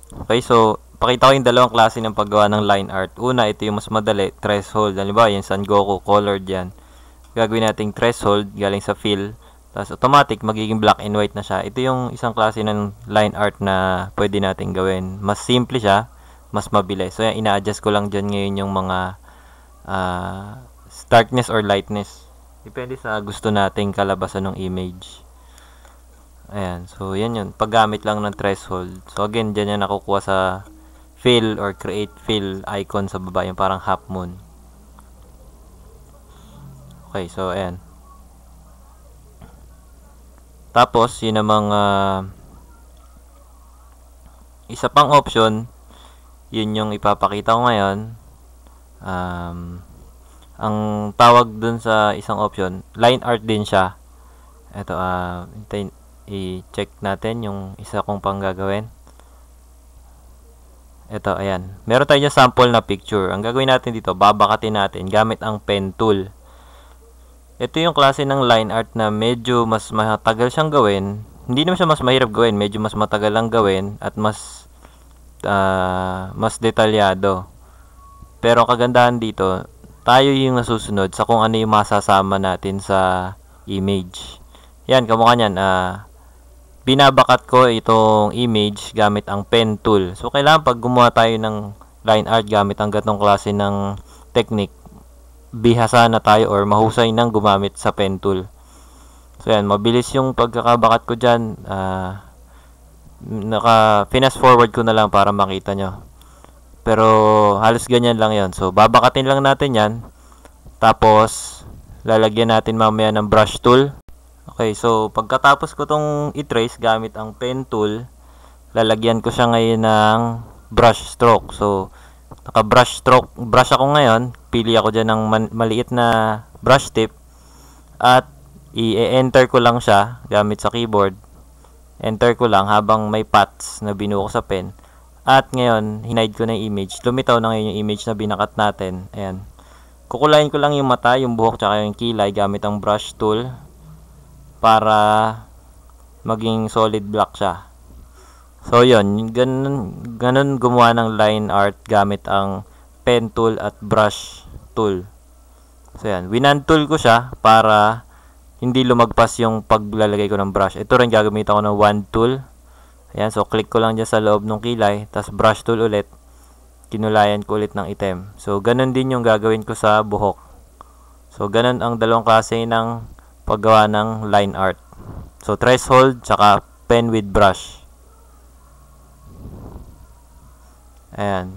Okay, so pakita ko yung dalawang klase ng paggawa ng line art. Una, ito yung mas madali, threshold. Halimbawa, yung San Goku, colored yan. Gagawin nating threshold galing sa fill. Tapos automatic, magiging black and white na siya. Ito yung isang klase ng line art na pwede nating gawin. Mas simple siya, mas mabilis. So, yan, ina-adjust ko lang dyan ngayon yung mga darkness or lightness. Depende sa gusto nating kalabasan ng image. Ayan, so yan yun. Paggamit lang ng threshold. So again, dyan yan nakukuha sa fill or create fill icon sa baba. Yung parang half moon. Okay, so ayan. Tapos, yun namang isa pang option, yun yung ipapakita ko ngayon. Ang tawag dun sa isang option, line art din siya. Ito, i-check natin yung isa kong pang gagawin. Ito, ayan. Meron tayo dyan sample na picture. Ang gagawin natin dito, babakatin natin gamit ang pen tool. Ito yung klase ng line art na medyo mas matagal siyang gawin. Hindi naman siya mas mahirap gawin. Medyo mas matagal lang gawin at mas detalyado. Pero kagandahan dito, tayo yung nasusunod sa kung ano yung masasama natin sa image. Yan, kamukha niyan. Binabakat ko itong image gamit ang pen tool. So, kailangan pag gumawa tayo ng line art gamit ang ganitong klase ng technique, bihasa na tayo or mahusay nang gumamit sa pen tool. So, yan. Mabilis yung pagkakabakat ko dyan. Fast forward ko na lang para makita nyo. Pero, halos ganyan lang yon. So, babakatin lang natin yan. Tapos, lalagyan natin mamaya ng brush tool. Okay, so pagkatapos ko tong i-trace gamit ang pen tool, lalagyan ko siya ngayon ng brush stroke. So, naka-brush stroke, brush ako ngayon, pili ako dyan ng maliit na brush tip at i-enter ko lang siya gamit sa keyboard. Enter ko lang habang may paths na binuo ko sa pen. At ngayon, hinide ko na yung image. Lumitaw na ngayon yung image na binakat natin. Ayan. Kukulayin ko lang yung mata, yung buhok, tsaka yung kilay gamit ang brush tool para maging solid black siya. So, yun. Ganun gumawa ng line art gamit ang pen tool at brush tool. So, yan. Winan tool ko siya para hindi lumagpas yung paglalagay ko ng brush. Ito rin gagamitan ko ng wand tool. Ayan. So, click ko lang dyan sa loob ng kilay. Tapos, brush tool ulit. Kinulayan ko ulit ng item. So, ganun din yung gagawin ko sa buhok. So, ganun ang dalawang klase ng paggawa ng line art. So, threshold, tsaka pen with brush. Ayan.